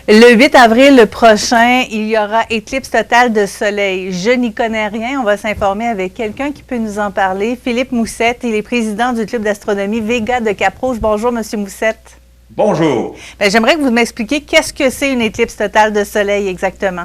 Le 8 avril prochain, il y aura éclipse totale de soleil. Je n'y connais rien. On va s'informer avec quelqu'un qui peut nous en parler. Philippe Moussette, il est président du club d'astronomie Vega de Cap-Rouge. Bonjour, Monsieur Moussette. Bonjour. J'aimerais que vous m'expliquiez qu'est-ce que c'est une éclipse totale de soleil exactement.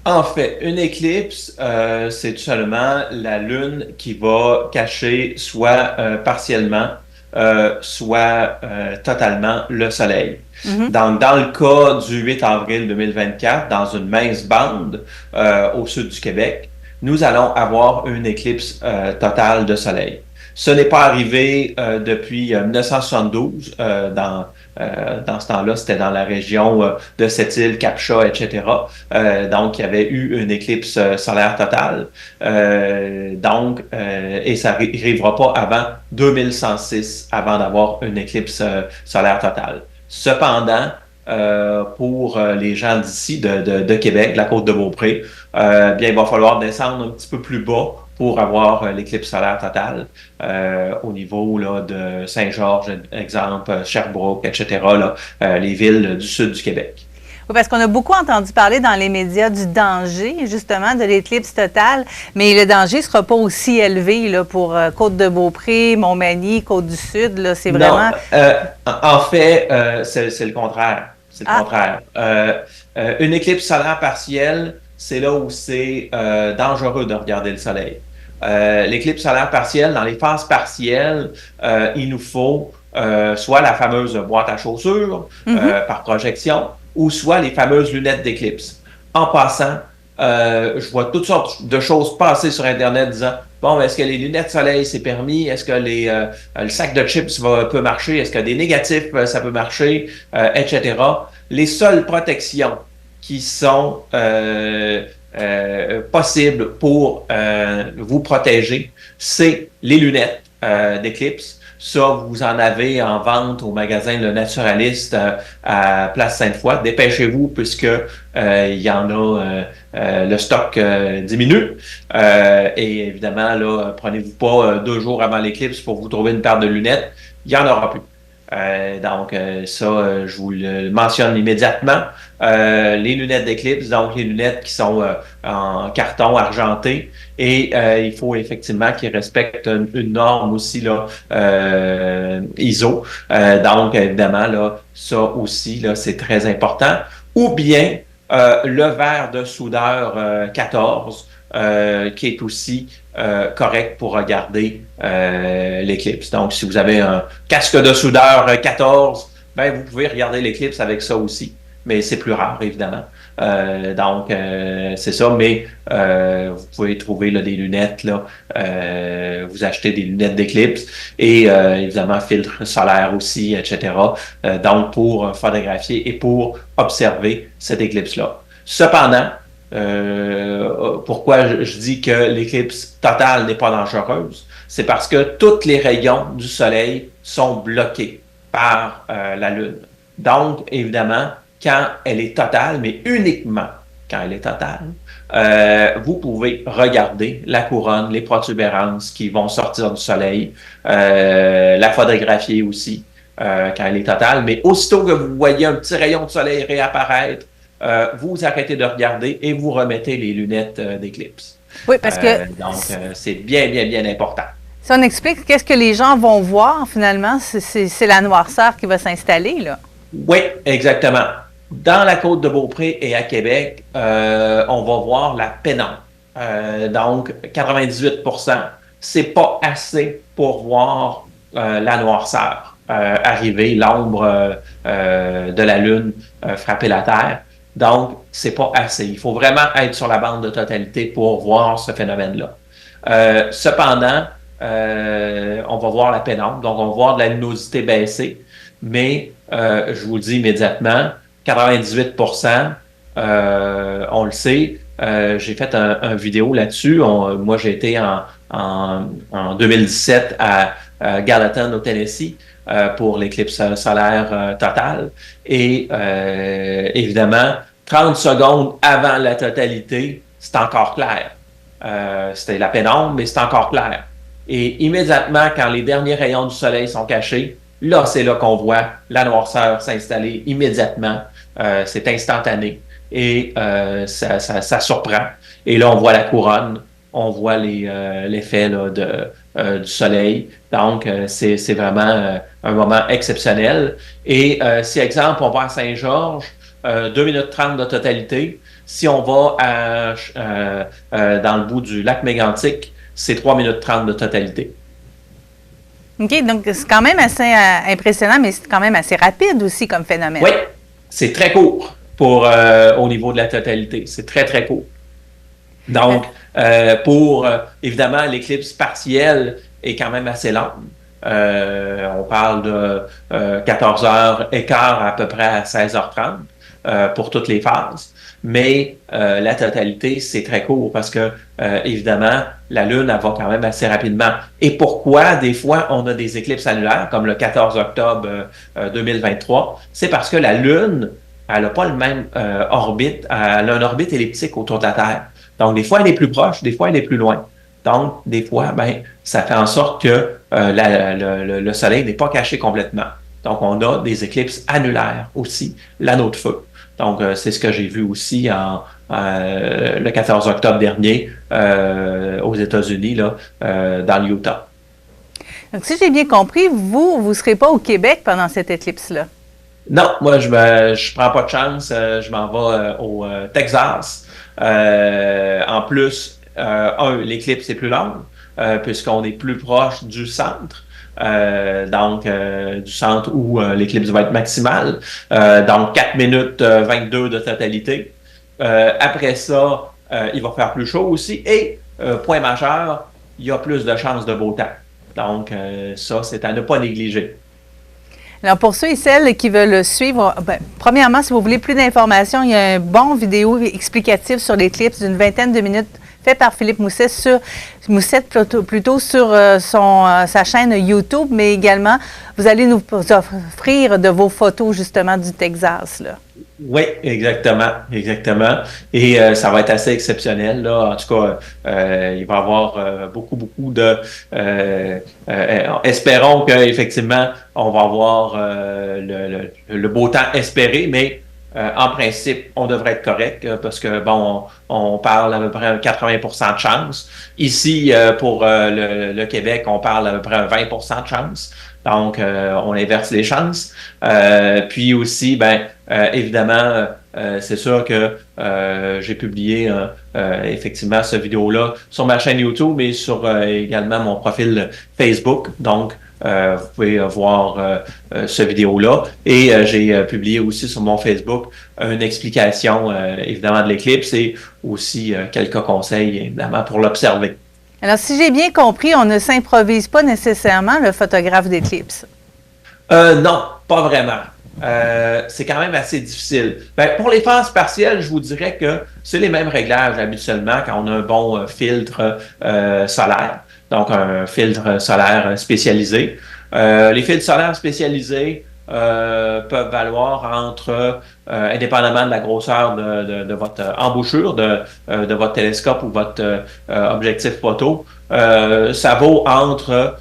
En fait, une éclipse, c'est tout simplement la Lune qui va cacher soit partiellement, soit totalement le Soleil. Dans le cas du 8 avril 2024, dans une mince bande au sud du Québec, nous allons avoir une éclipse totale de Soleil. Ce n'est pas arrivé depuis 1972. Dans ce temps-là, c'était dans la région de Sept-Îles, Cap-Chat, etc. Donc, il y avait eu une éclipse solaire totale. Et ça n'arrivera pas avant 2106, avant d'avoir une éclipse solaire totale. Cependant, pour les gens d'ici, de Québec, de la Côte-de-Beaupré, bien, il va falloir descendre un petit peu plus bas pour avoir l'éclipse solaire totale au niveau là, de Saint-Georges, exemple, Sherbrooke, etc., là, les villes du sud du Québec. Oui, parce qu'on a beaucoup entendu parler dans les médias du danger, justement, de l'éclipse totale, mais le danger ne sera pas aussi élevé là, pour Côte-de-Beaupré, Montmagny, Côte-du-Sud. C'est vraiment... En fait, c'est le contraire. C'est le contraire. Une éclipse solaire partielle, c'est là où c'est dangereux de regarder le soleil. L'éclipse solaire partielle, dans les phases partielles, il nous faut soit la fameuse boîte à chaussures par projection, ou soit les fameuses lunettes d'éclipse. En passant, je vois toutes sortes de choses passer sur Internet disant bon, est-ce que les lunettes soleil c'est permis? Est-ce que le sac de chips peut marcher? Est-ce que des négatifs ça peut marcher? Etc. Les seules protections qui sont possibles pour vous protéger, c'est les lunettes d'éclipse. Ça, vous en avez en vente au magasin Le Naturaliste à Place Sainte-Foy. Dépêchez-vous puisque il y en a, le stock diminue. Et évidemment, là, prenez-vous pas 2 jours avant l'éclipse pour vous trouver une paire de lunettes. Il n'y en aura plus. Je vous le mentionne immédiatement. Les lunettes d'éclipse, donc les lunettes qui sont en carton argenté, et il faut effectivement qu'ils respectent une norme aussi là, ISO. Donc évidemment là, ça aussi là, c'est très important. Ou bien le verre de soudeur 14. Qui est aussi correct pour regarder l'éclipse. Donc, si vous avez un casque de soudeur 14, ben vous pouvez regarder l'éclipse avec ça aussi, mais c'est plus rare, évidemment. C'est ça, mais vous pouvez trouver là, des lunettes, là, vous achetez des lunettes d'éclipse et évidemment filtre solaire aussi, etc. Donc, pour photographier et pour observer cette éclipse-là. Cependant, pourquoi je dis que l'éclipse totale n'est pas dangereuse, c'est parce que tous les rayons du soleil sont bloqués par la Lune. Donc, évidemment, quand elle est totale, mais uniquement quand elle est totale, vous pouvez regarder la couronne, les protubérances qui vont sortir du soleil, la photographier aussi quand elle est totale, mais aussitôt que vous voyez un petit rayon de soleil réapparaître, vous arrêtez de regarder et vous remettez les lunettes d'éclipse. Oui, parce que... c'est bien, bien, bien important. Si on explique qu'est-ce que les gens vont voir, finalement, c'est la noirceur qui va s'installer, là. Oui, exactement. Dans la Côte-de-Beaupré et à Québec, on va voir la pénombre. Donc, 98%, c'est pas assez pour voir la noirceur arriver, l'ombre de la Lune frapper la Terre. Donc, c'est pas assez. Il faut vraiment être sur la bande de totalité pour voir ce phénomène-là. Cependant, on va voir la pénombre, donc on va voir de la luminosité baisser, mais je vous le dis immédiatement, 98%, on le sait. J'ai fait un vidéo là-dessus. Moi, j'ai été en 2017 à Gallatin, au Tennessee, pour l'éclipse solaire totale. Et évidemment, 30 secondes avant la totalité, c'est encore clair. C'était la pénombre, mais c'est encore clair. Et immédiatement, quand les derniers rayons du soleil sont cachés, Là, c'est là qu'on voit la noirceur s'installer immédiatement. C'est instantané et ça surprend. Et là, on voit la couronne, on voit l'effet là, du soleil. Donc, c'est vraiment un moment exceptionnel. Et si, exemple, on va à Saint-Georges, 2 minutes 30 de totalité. Si on va dans le bout du lac Mégantic, c'est 3 minutes 30 de totalité. OK, donc c'est quand même assez impressionnant, mais c'est quand même assez rapide aussi comme phénomène. Oui, c'est très court au niveau de la totalité. C'est très, très court. Donc, évidemment, l'éclipse partielle est quand même assez lente. On parle de 14h15 à peu près à 16h30 pour toutes les phases. Mais la totalité, c'est très court parce que, évidemment, la Lune, elle va quand même assez rapidement. Et pourquoi, des fois, on a des éclipses annulaires, comme le 14 octobre 2023? C'est parce que la Lune, elle n'a pas le même orbite, elle a une orbite elliptique autour de la Terre. Donc, des fois, elle est plus proche, des fois, elle est plus loin. Donc, des fois, ça fait en sorte que le Soleil n'est pas caché complètement. Donc, on a des éclipses annulaires aussi, l'anneau de feu. Donc, c'est ce que j'ai vu aussi le 14 octobre dernier aux États-Unis, là, dans l'Utah. Donc, si j'ai bien compris, vous ne serez pas au Québec pendant cette éclipse-là? Non, moi, je prends pas de chance. Je m'en vais au Texas. En plus, l'éclipse est plus longue, puisqu'on est plus proche du centre. Donc, du centre où l'éclipse va être maximale. Donc, 4 minutes 22 de totalité. Après ça, il va faire plus chaud aussi. Et, point majeur, il y a plus de chances de beau temps. Donc, ça, c'est à ne pas négliger. Alors, pour ceux et celles qui veulent suivre, premièrement, si vous voulez plus d'informations, il y a un bon vidéo explicatif sur l'éclipse d'une vingtaine de minutes fait par Philippe Mousset plutôt sur sa chaîne YouTube, mais également, vous allez nous offrir de vos photos, justement, du Texas, là. Oui, exactement. Et ça va être assez exceptionnel, là. En tout cas, il va y avoir beaucoup de... espérons qu'effectivement, on va avoir le beau temps espéré, mais en principe, on devrait être correct parce que, bon, on parle à peu près 80% de chance. Ici, pour le Québec, on parle à peu près 20% de chance. Donc, on inverse les chances. Puis aussi, évidemment, c'est sûr que j'ai publié effectivement cette vidéo-là sur ma chaîne YouTube et sur également mon profil Facebook. Donc, vous pouvez voir cette vidéo-là. Et j'ai publié aussi sur mon Facebook une explication, évidemment, de l'éclipse et aussi quelques conseils, évidemment, pour l'observer. Alors, si j'ai bien compris, on ne s'improvise pas nécessairement le photographe d'éclipse. Non, pas vraiment. C'est quand même assez difficile. Pour les phases partielles, je vous dirais que c'est les mêmes réglages habituellement quand on a un bon filtre solaire, donc un filtre solaire spécialisé. Les filtres solaires spécialisés peuvent valoir indépendamment de la grosseur de votre embouchure, de votre télescope ou votre objectif photo, ça vaut entre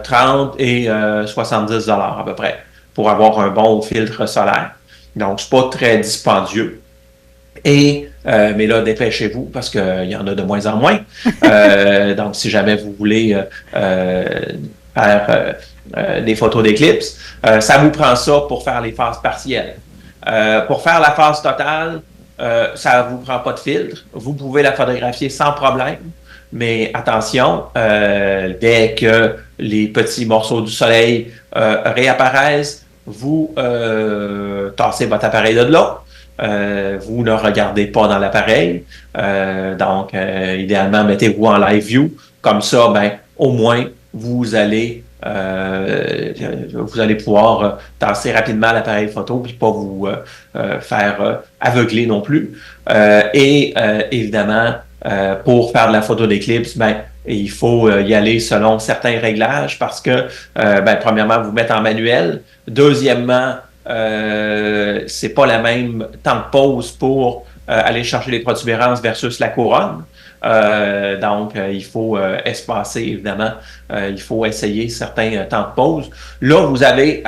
30 et 70 $ à peu près pour avoir un bon filtre solaire. Donc, c'est pas très dispendieux. Mais là, dépêchez-vous parce qu'il y en a de moins en moins. Donc, si jamais vous voulez faire des photos d'éclipse, ça vous prend ça pour faire les phases partielles. Pour faire la phase totale, ça ne vous prend pas de filtre. Vous pouvez la photographier sans problème. Mais attention, dès que les petits morceaux du soleil réapparaissent, vous tassez votre appareil de là. Vous ne regardez pas dans l'appareil. Donc, idéalement, mettez-vous en live view. Comme ça, au moins, vous allez pouvoir tasser rapidement l'appareil photo puis pas vous faire aveugler non plus. Évidemment, pour faire de la photo d'éclipse, il faut y aller selon certains réglages parce que, premièrement, vous mettez en manuel. Deuxièmement, c'est pas la même temps de pause pour aller chercher les protubérances versus la couronne. Donc, il faut espacer, évidemment. Il faut essayer certains temps de pause. Là, vous avez,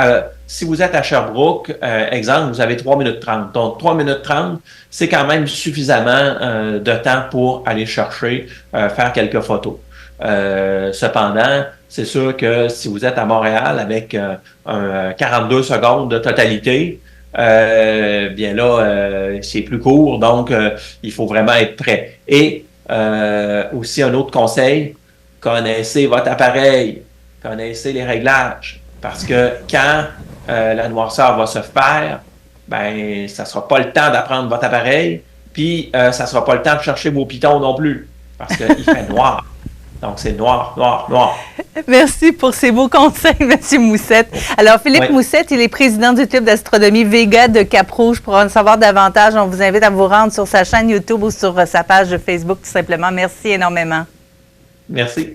si vous êtes à Sherbrooke, exemple, vous avez 3 minutes 30. Donc, 3 minutes 30, c'est quand même suffisamment de temps pour aller chercher, faire quelques photos. Cependant, c'est sûr que si vous êtes à Montréal avec 42 secondes de totalité, bien là, c'est plus court, donc il faut vraiment être prêt. Et aussi un autre conseil, connaissez votre appareil, connaissez les réglages, parce que quand la noirceur va se faire, ben ça sera pas le temps d'apprendre votre appareil, puis ça sera pas le temps de chercher vos pitons non plus, parce qu'il fait noir. Donc, c'est noir, noir, noir. Merci pour ces beaux conseils, M. Moussette. Alors, Philippe Moussette, il est président du club d'astronomie Vega de Cap-Rouge. Pour en savoir davantage, on vous invite à vous rendre sur sa chaîne YouTube ou sur sa page Facebook, tout simplement. Merci énormément. Merci.